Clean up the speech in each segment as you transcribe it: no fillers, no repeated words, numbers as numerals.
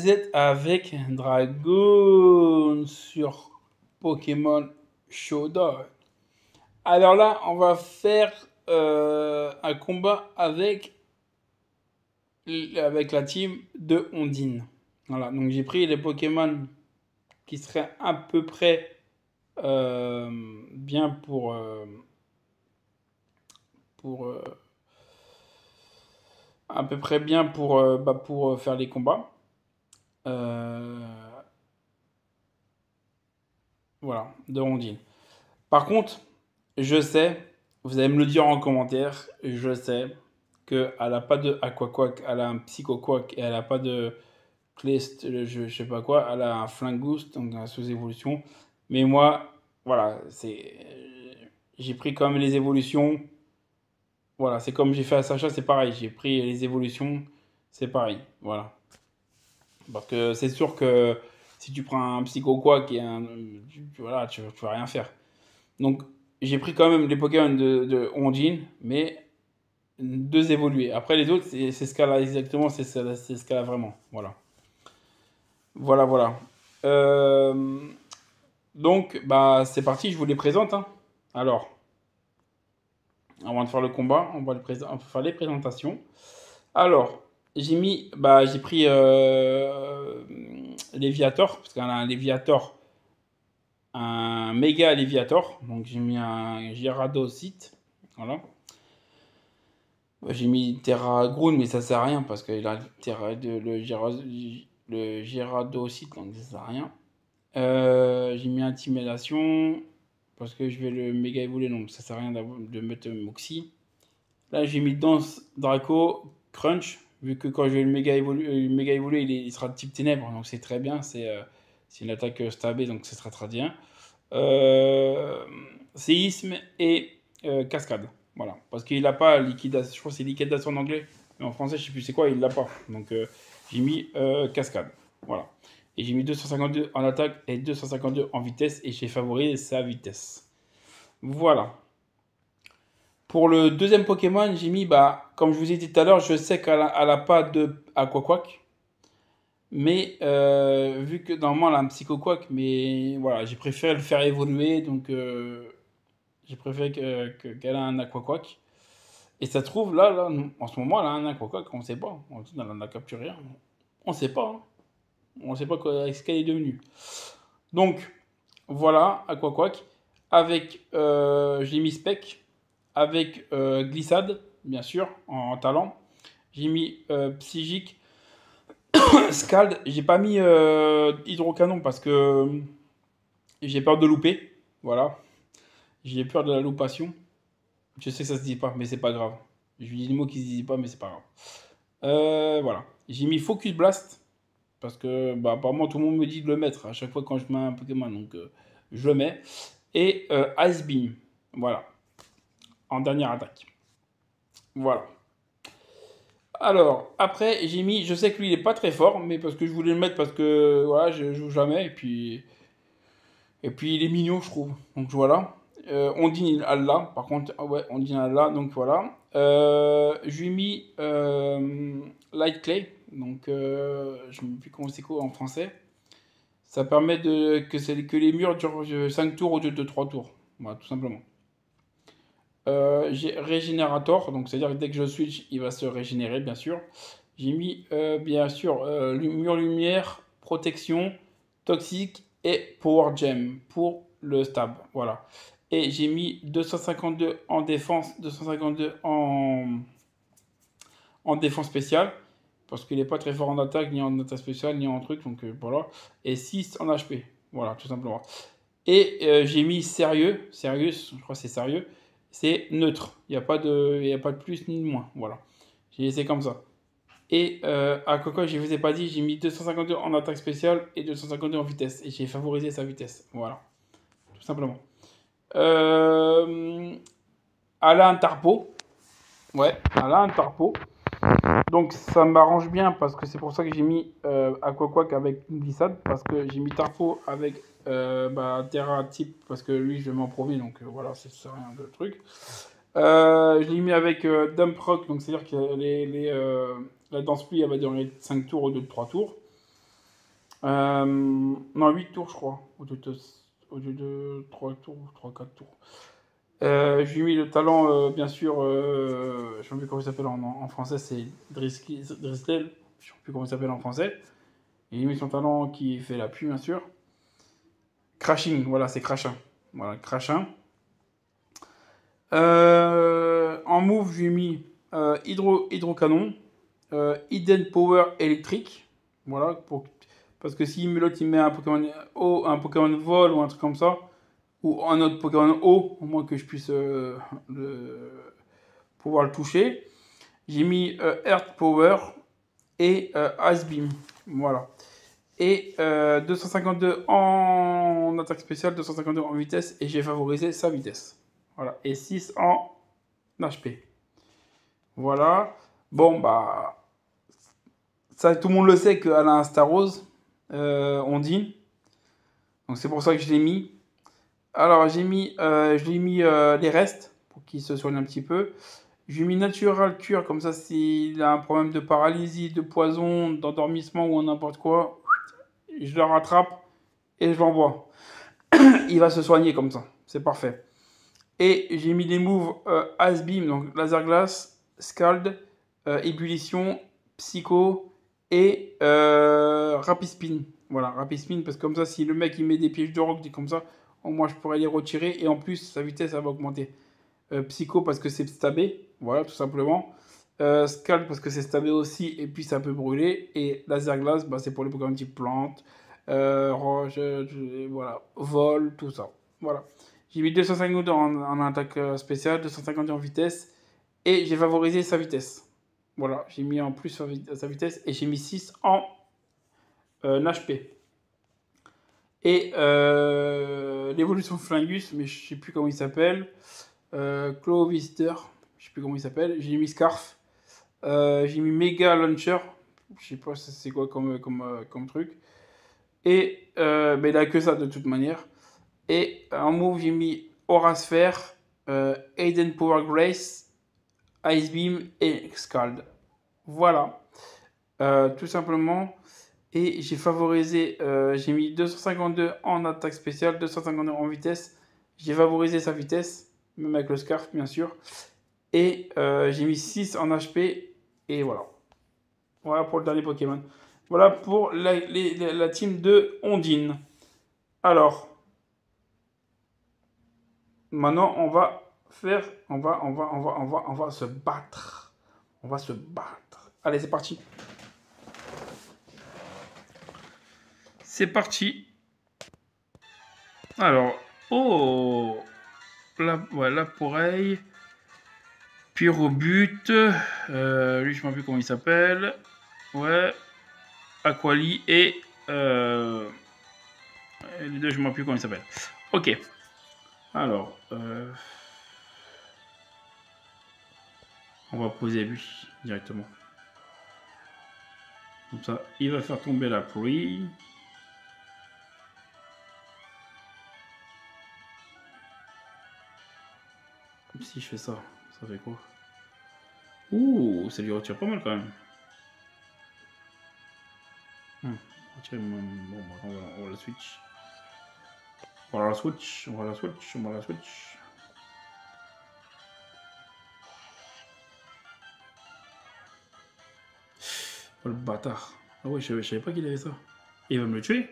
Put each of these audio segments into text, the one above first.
vous êtes avec Dragon sur Pokémon Showdown. Alors là, on va faire un combat avec la team de Ondine. Voilà, donc j'ai pris les Pokémon qui seraient à peu près bien pour à peu près bien pour faire les combats. Euh, voilà, de Ondine. Par contre, je sais, vous allez me le dire en commentaire, je sais qu'elle n'a pas de Aquaquack, elle a un Psychoquack et elle n'a pas de Clest, je sais pas quoi, elle a un Flingoust, donc un sous-évolution. Mais moi, voilà, j'ai pris quand même les évolutions. Voilà, c'est comme j'ai fait à Sacha, c'est pareil, j'ai pris les évolutions, c'est pareil, voilà. Parce que c'est sûr que si tu prends un Psychoquack et voilà, tu vas rien faire. Donc, j'ai pris quand même les Pokémon de Ondine, mais deux évolués. Après, les autres, c'est ce qu'elle a exactement, c'est ce qu'elle a vraiment. Voilà. Voilà, voilà. Euh, donc, bah, c'est parti, je vous les présente, hein. Alors, avant de faire le combat, on va faire les présentations. Alors, j'ai pris Léviator, parce qu'elle a un Léviator, un méga Léviator. Donc, j'ai mis un Gyarados. Voilà. J'ai mis Terra Groon, mais ça sert à rien parce qu'il a le Gyarados, donc ça sert à rien. J'ai mis Intimidation parce que je vais le méga évoluer, donc ça sert à rien de mettre Moxie. Là, j'ai mis Danse Draco Crunch, vu que quand je vais le méga évoluer il sera de type Ténèbres, donc c'est très bien. C'est une attaque stabée, donc ce sera très bien. Euh, Séisme et Cascade. Voilà. Parce qu'il n'a pas liquidation. Je crois que c'est liquidation en anglais. Mais en français, je sais plus c'est quoi, il l'a pas. Donc j'ai mis Cascade. Voilà. Et j'ai mis 252 en attaque et 252 en vitesse. Et j'ai favorisé sa vitesse. Voilà. Pour le deuxième Pokémon, j'ai mis, bah, comme je vous ai dit tout à l'heure, je sais qu'elle a pas de Aquaquack. Mais vu que normalement elle a un Psychoquack, mais voilà, j'ai préféré le faire évoluer. Donc j'ai préféré qu'elle ait un Aquaquack. Et ça se trouve, là, en ce moment, elle a un Aquaquack, on ne sait pas. Elle en a capturé un. On ne sait pas. Hein. On ne sait pas ce qu'elle est devenue. Donc, voilà, Aquaquack. Avec, j'ai mis Spec. Avec Glissade, bien sûr, en talent. J'ai mis Psychique. Scald. J'ai pas mis Hydrocanon parce que j'ai peur de louper. Voilà. J'ai peur de la loupation. Je sais que ça se dit pas, mais c'est pas grave. Je lui dis des mots qui se disent pas, mais c'est pas grave. Voilà. J'ai mis Focus Blast. Parce que, bah, apparemment, tout le monde me dit de le mettre à chaque fois quand je mets un Pokémon. Donc, je le mets. Et Ice Beam. Voilà. En dernière attaque. Voilà. Alors, après, j'ai mis. Je sais que lui, il est pas très fort, mais parce que je voulais le mettre parce que, voilà, je joue jamais. Et puis il est mignon, je trouve. Donc, voilà. Ondine Allah, par contre, ah ouais, Ondine Allah, donc voilà. Je lui ai mis Light Clay, donc je ne sais plus comment c'est quoi en français. Ça permet que les murs durent 5 tours au lieu de 3 tours. Voilà, tout simplement. J'ai Régénérator, donc c'est-à-dire que dès que je switch, il va se régénérer, bien sûr. J'ai mis, bien sûr, mur lumière, protection, toxique et power gem pour le stab. Voilà. Et j'ai mis 252 en défense, 252 en défense spéciale. Parce qu'il n'est pas très fort en attaque, ni en attaque spéciale, ni en truc. Donc voilà. Et 6 en HP. Voilà, tout simplement. Et j'ai mis sérieux. Sérieux, je crois que c'est sérieux. C'est neutre. Il y a pas de plus ni de moins. Voilà. J'ai laissé comme ça. Et à Coco, je ne vous ai pas dit, j'ai mis 252 en attaque spéciale et 252 en vitesse. Et j'ai favorisé sa vitesse. Voilà. Tout simplement. Euh, elle a un tarpo. Ouais, elle a un tarpo. Donc ça m'arrange bien parce que c'est pour ça que j'ai mis Aquaquack avec une glissade. Parce que j'ai mis Tarpo avec Terra type. Parce que lui, je m'en provie. Donc voilà, c'est rien de truc. Je l'ai mis avec Dump Rock. Donc c'est-à-dire que la danse pluie, elle va durer 5 tours au lieu de 3 tours. Non, 8 tours, je crois. Au lieu de 3 tours, 3-4 tours. Je lui ai mis le talent, bien sûr, je ne sais plus comment il s'appelle en français, c'est Dristel. Je ne sais plus comment il s'appelle en français. Et il met son talent qui fait l'appui, bien sûr. Crashing, voilà, c'est Crachin. Voilà, Crachin. En move, je lui ai mis Hydrocanon, Hidden Power électrique. Voilà, parce que si l'autre il met un Pokémon eau, un Pokémon vol ou un truc comme ça, ou un autre Pokémon eau, au moins que je puisse pouvoir le toucher. J'ai mis Earth Power et Ice Beam. Voilà. Et 252 en attaque spéciale, 252 en vitesse, et j'ai favorisé sa vitesse. Voilà. Et 6 en HP. Voilà. Bon, bah. Ça, tout le monde le sait qu'elle a un Starrose, Ondine. Donc c'est pour ça que je l'ai mis. Alors, je lui ai mis les restes, pour qu'il se soigne un petit peu. Je lui ai mis Natural Cure, comme ça, s'il a un problème de paralysie, de poison, d'endormissement ou n'importe quoi, je le rattrape et je l'envoie. Il va se soigner comme ça. C'est parfait. Et j'ai mis des moves Ice Beam, donc Laser Glace, Scald, Ébullition, Psycho et Rapid Spin. Voilà, Rapid Spin, parce que comme ça, si le mec il met des pièges de rock, comme ça, au moins je pourrais les retirer. Et en plus, sa vitesse, elle va augmenter. Psycho, parce que c'est stabé. Voilà, tout simplement. Scald, parce que c'est stabé aussi, et puis ça peut brûler. Et Laser Glace, bah, c'est pour les Pokémon type plante, roche, voilà, vol, tout ça. Voilà. J'ai mis 250 en attaque spéciale, 250 en vitesse, et j'ai favorisé sa vitesse. Voilà, j'ai mis en plus sa vitesse, et j'ai mis 6 en HP. Et l'évolution Flingus, mais je sais plus comment il s'appelle, Clovister, je sais plus comment il s'appelle, j'ai mis Scarf, j'ai mis Mega Launcher, je sais pas c'est quoi comme truc, et mais il a que ça de toute manière. Et en move, j'ai mis Aura Sphere, Aiden Power Grace, Ice Beam et Scald. Voilà, tout simplement. Et j'ai favorisé, j'ai mis 252 en attaque spéciale, 252 en vitesse. J'ai favorisé sa vitesse, même avec le scarf, bien sûr. Et j'ai mis 6 en HP. Et voilà. Voilà pour le dernier Pokémon. Voilà pour la team de Ondine. Alors, maintenant, on va faire, on va se battre. On va se battre. Allez, c'est parti. C'est parti. Alors, oh, là, voilà, Poreille. Pyrobut. Lui, je ne sais plus comment il s'appelle. Ouais. Aquali et. Les deux, je ne sais plus comment ils s'appellent. Ok. Alors. On va poser lui directement. Comme ça, il va faire tomber la pluie. Si je fais ça, ça fait quoi? Ouh, ça lui retire pas mal quand même. Bon, on va la switch. On va la switch, on va la switch, on va la switch. Oh le bâtard. Ah ouais, je savais pas qu'il avait ça. Il va me le tuer?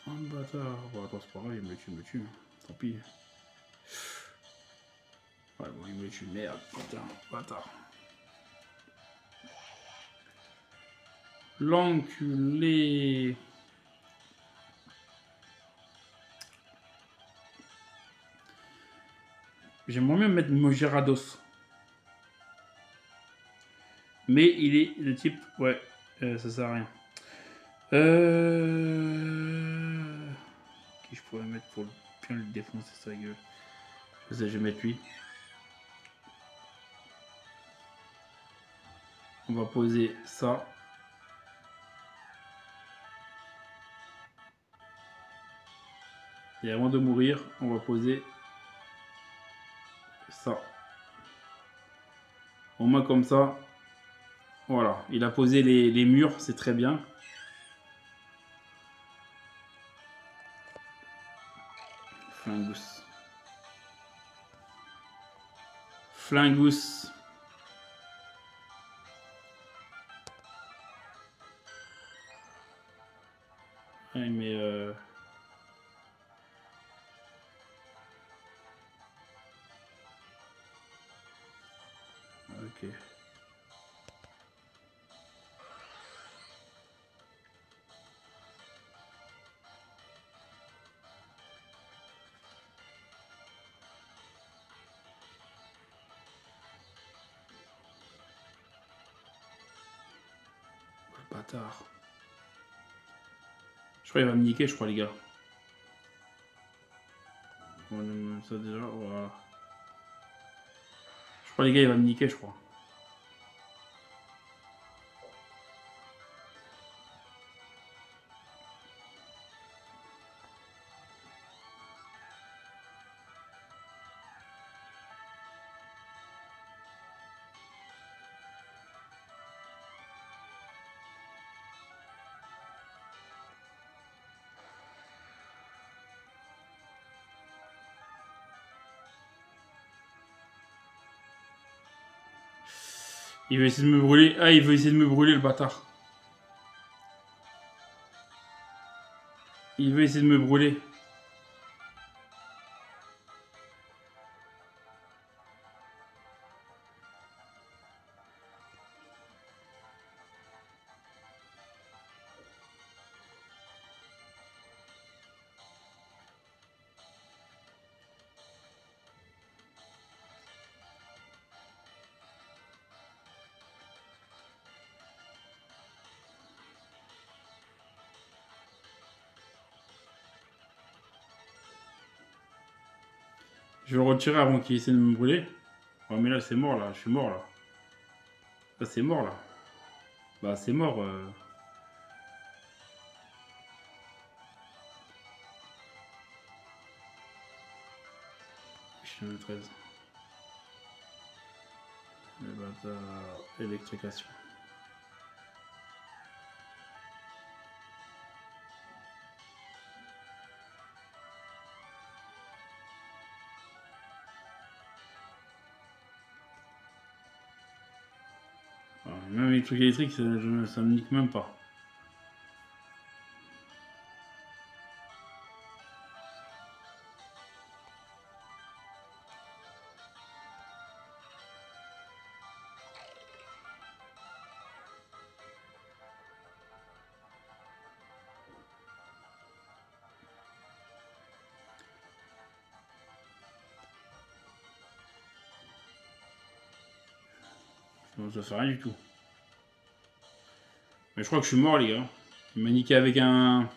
Oh le bâtard. Bon, attends, c'est pas grave, il me tue. Tant pis. Ouais, bon, il me tue. Merde, putain, bâtard. L'enculé. J'aimerais bien mettre Mogerados. Mais il est le type. Ouais, ça sert à rien. Qui je pourrais mettre pour bien le défoncer sa gueule? Je sais, je vais mettre lui. On va poser ça. Et avant de mourir, on va poser ça. Au moins comme ça, Voilà, il a posé les murs, c'est très bien. Flingus. Flingus. Ouais, mais ok. Bâtard. Je crois qu'il va me niquer, je crois, les gars. Ça déjà, voilà. Je crois, les gars, il va me niquer, je crois. Il veut essayer de me brûler. Ah, il veut essayer de me brûler, le bâtard. Il veut essayer de me brûler. Je vais le retirer avant qu'il essaie de me brûler. Oh, mais là, c'est mort, là. Je suis mort, là. Là, c'est mort, là. Bah, c'est mort. Je suis 13. Le bâtard. Électrification. Même les trucs électriques, ça me nique même pas. Donc, ça fait rien du tout. Mais je crois que je suis mort, les gars. Il m'a niqué avec un...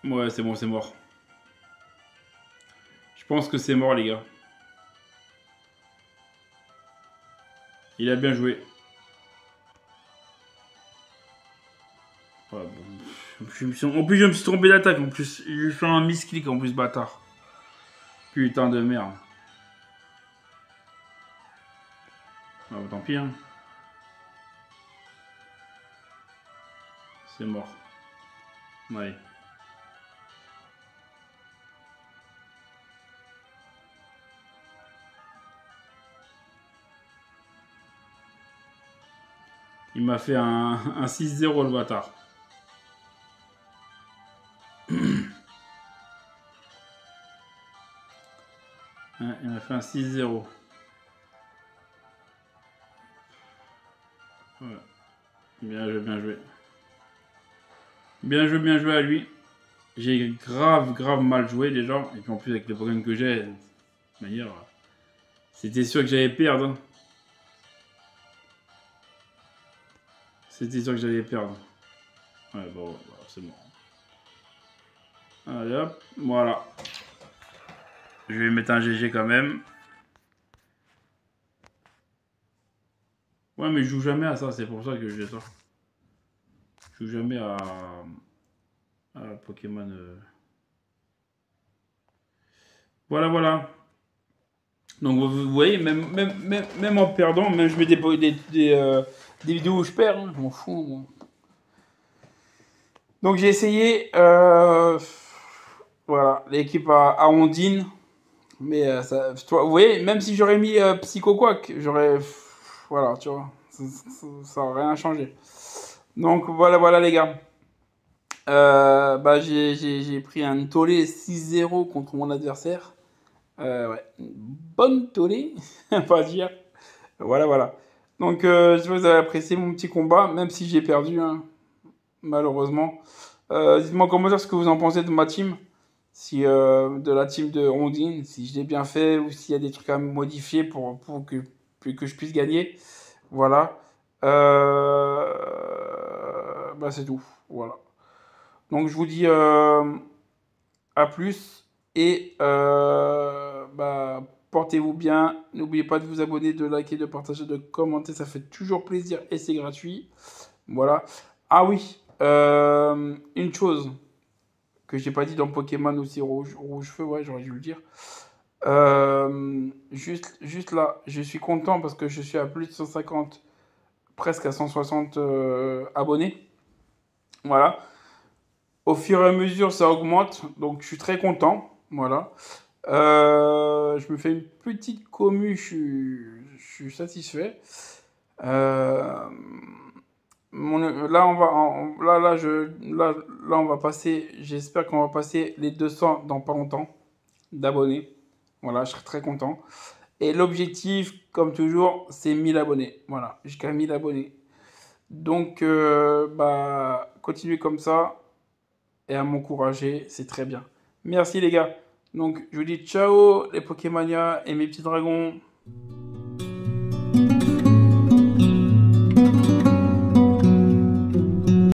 Ouais, c'est bon, c'est mort. Je pense que c'est mort, les gars. Il a bien joué. Ouais, bon. En plus, je me suis trompé d'attaque. En plus, j'ai fait un misclick en plus, bâtard. Putain de merde. Ah, bah, tant pis, hein. C'est mort. Ouais. Il m'a fait un 6-0, le bâtard. Ouais, il m'a fait un 6-0. Ouais. Bien joué, bien joué. Bien joué à lui. J'ai grave mal joué déjà. Et puis en plus, avec le Pokémon que j'ai, de toute manière, c'était sûr que j'allais perdre. Hein. C'était sûr que j'allais perdre. Ouais, bon, c'est bon. Allez hop, voilà. Je vais mettre un GG quand même. Ouais, mais je joue jamais à ça, c'est pour ça que j'ai ça. Je joue jamais à Pokémon. Voilà, voilà. Donc vous voyez, même en perdant, même je mets des vidéos où je perds, hein, je m'en fous, moi. Donc j'ai essayé, voilà, l'équipe à Ondine. Mais toi, vous voyez, même si j'aurais mis Psycho Quack, j'aurais. Voilà, tu vois, ça aurait rien changé. Donc voilà, voilà les gars. Bah, j'ai pris un tollé 6-0 contre mon adversaire. Ouais, une bonne tollé, pas dire. Voilà, voilà. Donc, j'espère que vous avez apprécié mon petit combat, même si j'ai perdu, hein, malheureusement. Dites-moi en commentaire ce que vous en pensez de ma team. Si, de la team de Ondine, si je l'ai bien fait ou s'il y a des trucs à modifier pour que je puisse gagner. Voilà. Bah, c'est tout. Voilà. Donc, je vous dis à plus et bah, portez-vous bien. N'oubliez pas de vous abonner, de liker, de partager, de commenter. Ça fait toujours plaisir et c'est gratuit. Voilà. Ah oui, une chose que j'ai pas dit dans Pokémon aussi rouge feu, ouais, j'aurais dû le dire. Juste là, je suis content parce que je suis à plus de 150, presque à 160 abonnés. Voilà. Au fur et à mesure, ça augmente, donc je suis très content. Voilà. Je me fais une petite commu, je suis satisfait. Là, on va passer, j'espère qu'on va passer les 200 dans pas longtemps d'abonnés. Voilà, je serai très content. Et l'objectif, comme toujours, c'est 1000 abonnés. Voilà, jusqu'à 1000 abonnés. Donc, bah, continuez comme ça et à m'encourager, c'est très bien. Merci les gars. Donc, je vous dis ciao les Pokémania et mes petits dragons.